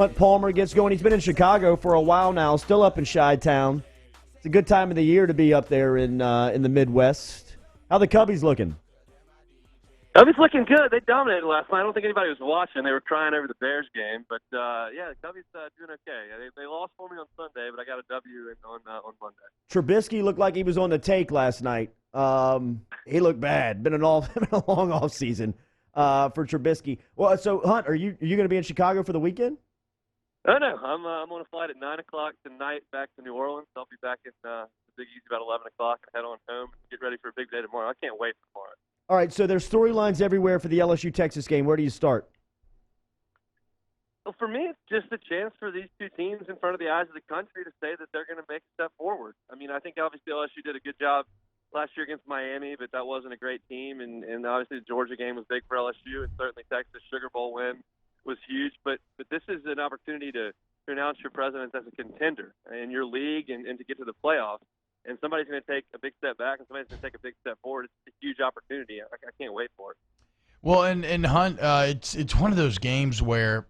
Hunt Palmer gets going. He's been in Chicago for a while now, still up in Chi-Town. It's a good time of the year to be up there in the Midwest. How the Cubbies looking? Cubbies looking good. They dominated last night. I don't think anybody was watching. They were crying over the Bears game. But, yeah, the Cubbies doing okay. They lost for me on Sunday, but I got a W on Monday. Trubisky looked like he was on the take last night. He looked bad. Been a long off season for Trubisky. Well, so, Hunt, are you going to be in Chicago for the weekend? Oh, no. I'm on a flight at 9 o'clock tonight back to New Orleans. I'll be back in the Big Easy about 11 o'clock and head on home and get ready for a big day tomorrow. I can't wait for tomorrow. All right, so there's storylines everywhere for the LSU-Texas game. Where do you start? Well, for me, it's just a chance for these two teams in front of the eyes of the country to say that they're going to make a step forward. I mean, I think obviously LSU did a good job last year against Miami, but that wasn't a great team. And obviously the Georgia game was big for LSU, and certainly Texas Sugar Bowl win was huge. But this is an opportunity to announce your presence as a contender in your league and to get to the playoffs. And somebody's going to take a big step back, and somebody's going to take a big step forward. It's a huge opportunity. I can't wait for it. Well, and Hunt, it's one of those games where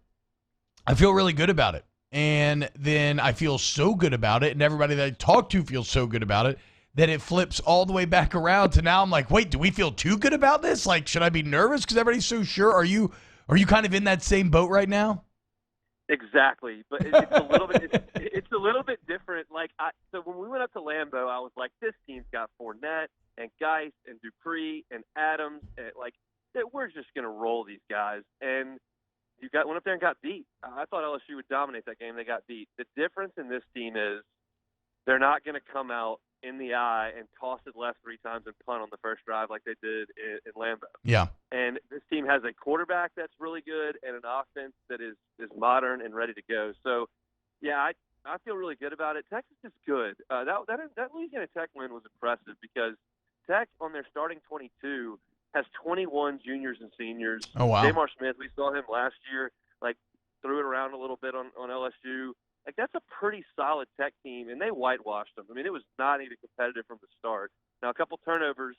I feel really good about it. And then I feel so good about it, and everybody that I talk to feels so good about it, that it flips all the way back around to now I'm like, wait, do we feel too good about this? Like, should I be nervous because everybody's so sure? Are you kind of in that same boat right now? Exactly, but it's a little bit. It's a little bit different. So when we went up to Lambeau, I was like, this team's got Fournette and Geis and Dupree and Adams, and we're just gonna roll these guys. And went up there and got beat. I thought LSU would dominate that game. They got beat. The difference in this team is they're not going to come out in the eye and toss it left 3 times and punt on the first drive like they did in Lambeau. Yeah. And this team has a quarterback that's really good and an offense that is modern and ready to go. So, yeah, I feel really good about it. Texas is good. That Louisiana Tech win was impressive because Tech on their starting 22 has 21 juniors and seniors. Oh, wow. Jamar Smith, we saw him last year, threw it around a little bit on LSU. That's a pretty solid Tech team, and they whitewashed them. I mean, it was not even competitive from the start. Now, a couple turnovers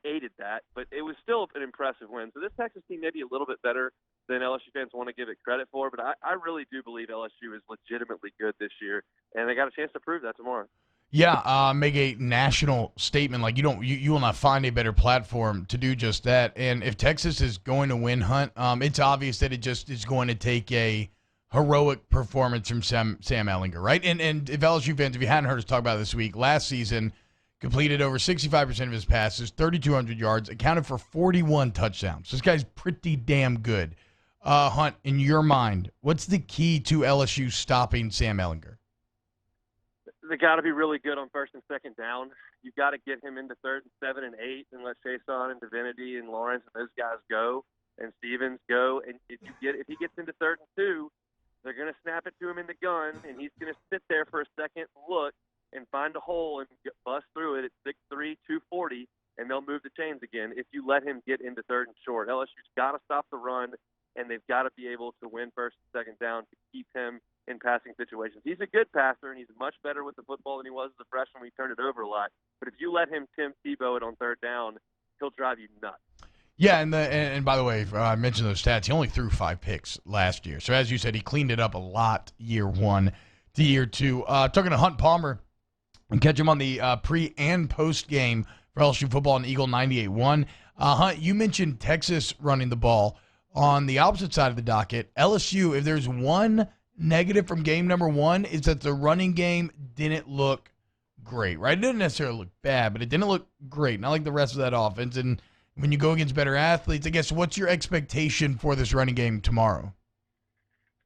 aided that, but it was still an impressive win. So this Texas team may be a little bit better than LSU fans want to give it credit for, but I really do believe LSU is legitimately good this year, and they got a chance to prove that tomorrow. Yeah, make a national statement. Like you will not find a better platform to do just that. And if Texas is going to win, Hunt, it's obvious that it just is going to take a heroic performance from Sam Ehlinger, right? And if LSU fans, if you hadn't heard us talk about it this week, last season completed over 65% of his passes, 3,200 yards, accounted for 41 touchdowns. This guy's pretty damn good. Hunt, in your mind, what's the key to LSU stopping Sam Ehlinger? They got to be really good on first and second down. You've got to get him into 3rd and 7 and 8 and let Chaisson and Divinity and Lawrence and those guys go and Stevens go. And if he gets into 3rd and 2, they're going to snap it to him in the gun, and he's going to sit there for a second, look, and find a hole and bust through it at 6'3", 240, and they'll move the chains again if you let him get into 3rd and short. LSU's got to stop the run, and they've got to be able to win first and second down to keep him in passing situations. He's a good passer, and he's much better with the football than he was as a freshman when he turned it over a lot. But if you let him Tim Tebow it on 3rd down, he'll drive you nuts. Yeah, and by the way, I mentioned those stats. He only threw 5 picks last year. So as you said, he cleaned it up a lot year 1 to year 2. Talking to Hunt Palmer, and catch him on the pre and post game for LSU football on Eagle 98.1. Hunt, you mentioned Texas running the ball. On the opposite side of the docket, LSU, if there's one negative from game number 1, is that the running game didn't look great, right? It didn't necessarily look bad, but it didn't look great, not like the rest of that offense. And when you go against better athletes, I guess, what's your expectation for this running game tomorrow?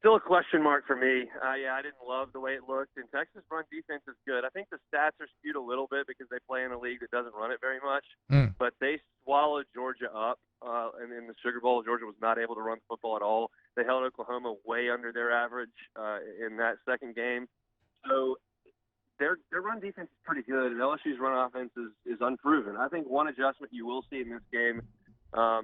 Still a question mark for me. I didn't love the way it looked. And Texas run defense is good. I think the stats are skewed a little bit because they play in a league that doesn't run it very much. But they swallowed Georgia up. And in the Sugar Bowl, Georgia was not able to run football at all. They held Oklahoma way under their average in that second game. So their run defense is pretty good, and LSU's run offense is unproven. I think one adjustment you will see in this game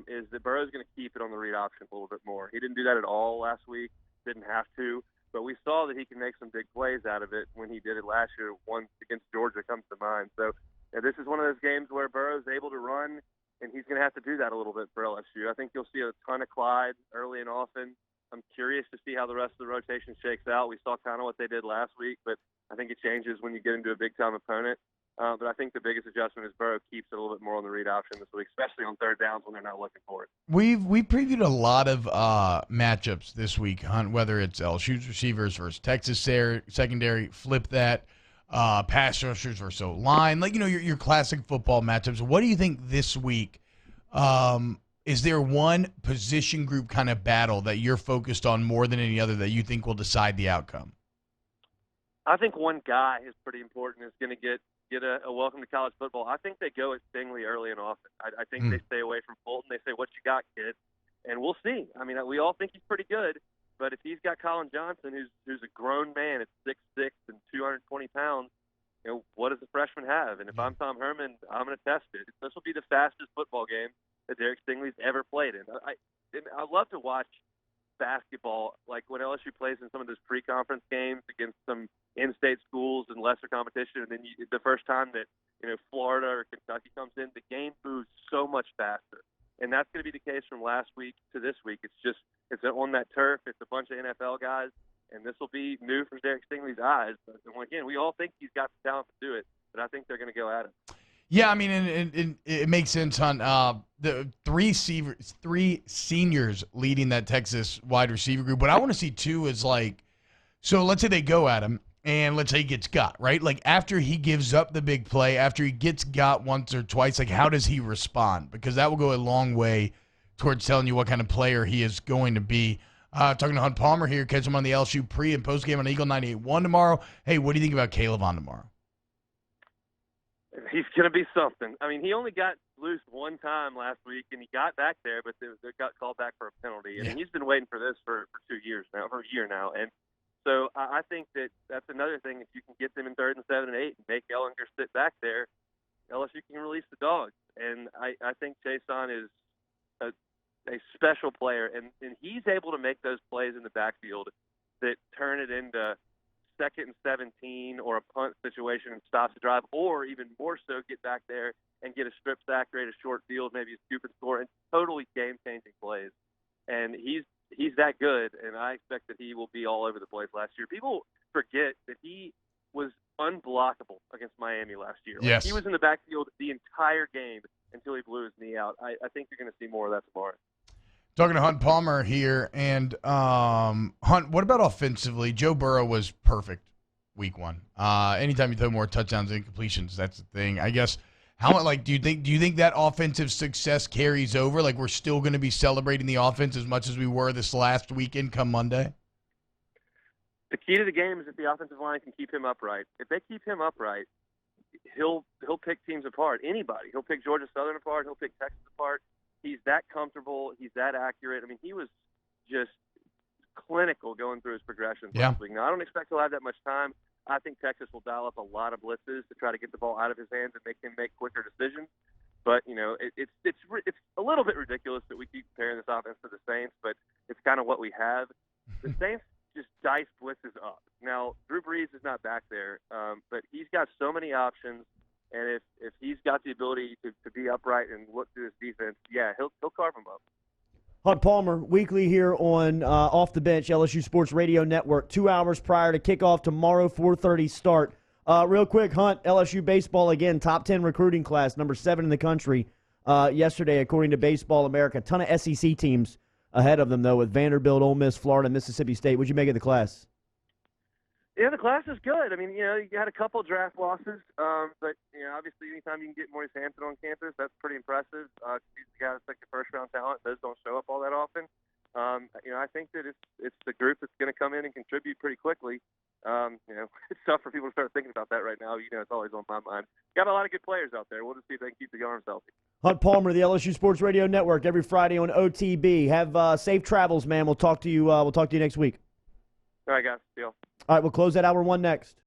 is that Burrow's going to keep it on the read option a little bit more. He didn't do that at all last week, didn't have to, but we saw that he can make some big plays out of it when he did it last year. One against Georgia comes to mind. So this is one of those games where Burrow's able to run, and he's going to have to do that a little bit for LSU. I think you'll see a ton of Clyde early and often. I'm curious to see how the rest of the rotation shakes out. We saw kind of what they did last week, but I think it changes when you get into a big-time opponent. But I think the biggest adjustment is Burrow keeps it a little bit more on the read option this week, especially on third downs when they're not looking for it. We previewed a lot of matchups this week, Hunt, whether it's LSU's receivers versus Texas secondary, flip that, pass rushers versus O-line, like, your classic football matchups. What do you think this week? Is there one position group kind of battle that you're focused on more than any other that you think will decide the outcome? I think one guy is pretty important, is going to get a welcome to college football. I think they go at Stingley early and often. I think they stay away from Fulton. They say, what you got, kid? And we'll see. I mean, we all think he's pretty good, but if he's got Colin Johnson, who's a grown man at 6'6" and 220 pounds, what does the freshman have? And if I'm Tom Herman, I'm going to test it. This will be the fastest football game that Derek Stingley's ever played in. I love to watch basketball, like when LSU plays in some of those pre-conference games against some in-state schools and lesser competition, and then the first time that Florida or Kentucky comes in, the game moves so much faster, and that's going to be the case from last week to this week. It's on that turf. It's a bunch of NFL guys, and this will be new from Derek Stingley's eyes. But again, we all think he's got the talent to do it, but I think they're going to go at it. Yeah, I mean, and it makes sense, Hunt. The three seniors leading that Texas wide receiver group. What I want to see, too, is so let's say they go at him, and let's say he gets got, right? Like, after he gives up the big play, after he gets got once or twice, how does he respond? Because that will go a long way towards telling you what kind of player he is going to be. Talking to Hunt Palmer here, catch him on the LSU pre- and post-game on Eagle 98.1 tomorrow. Hey, what do you think about K'Lavon tomorrow? He's going to be something. I mean, he only got loose one time last week, and he got back there, but they got called back for a penalty. I mean, he's been waiting for this for 2 years now, for a year now. And so I think that's another thing. If you can get them in 3rd and 7 and 8 and make Ehlinger sit back there, LSU can release the dogs. And I think Chaisson is a special player, and he's able to make those plays in the backfield that turn it into 2nd and 17 or a punt situation and stops the drive, or even more so get back there and get a strip sack, create a short field, maybe a scoop and score, and totally game-changing plays. And he's that good, and I expect that he will be all over the place last year. People forget that he was unblockable against Miami last year. Yes. He was in the backfield the entire game until he blew his knee out. I think you're going to see more of that tomorrow. Talking to Hunt Palmer here, and Hunt, what about offensively? Joe Burrow was perfect week 1. Anytime you throw more touchdowns and completions, that's the thing. I guess do you think that offensive success carries over? Like, we're still going to be celebrating the offense as much as we were this last weekend come Monday? The key to the game is if the offensive line can keep him upright. If they keep him upright, he'll pick teams apart. Anybody. He'll pick Georgia Southern apart. He'll pick Texas apart. He's that comfortable. He's that accurate. I mean, he was just clinical going through his progressions last week. Now, I don't expect he'll have that much time. I think Texas will dial up a lot of blitzes to try to get the ball out of his hands and make him make quicker decisions. But, it's a little bit ridiculous that we keep comparing this offense to the Saints, but it's kind of what we have. The Saints just dice blitzes up. Now, Drew Brees is not back there, but he's got so many options. And if he's got the ability to be upright and look through his defense, he'll carve him up. Hunt Palmer, weekly here on Off the Bench, LSU Sports Radio Network, 2 hours prior to kickoff tomorrow, 4:30 start. Real quick, Hunt, LSU Baseball, again, top 10 recruiting class, number 7 in the country yesterday, according to Baseball America. A ton of SEC teams ahead of them, though, with Vanderbilt, Ole Miss, Florida, Mississippi State. What'd you make of the class? Yeah, the class is good. I mean, you had a couple draft losses, but obviously, anytime you can get Maurice Hampton on campus, that's pretty impressive. He's the guy that's like the first-round talent. Those don't show up all that often. I think that it's the group that's going to come in and contribute pretty quickly. It's tough for people to start thinking about that right now. It's always on my mind. Got a lot of good players out there. We'll just see if they can keep the arms healthy. Hunt Palmer, the LSU Sports Radio Network, every Friday on OTB. Have safe travels, man. We'll talk to you. We'll talk to you next week. All right, guys. See y'all. All right, we'll close that hour 1 next.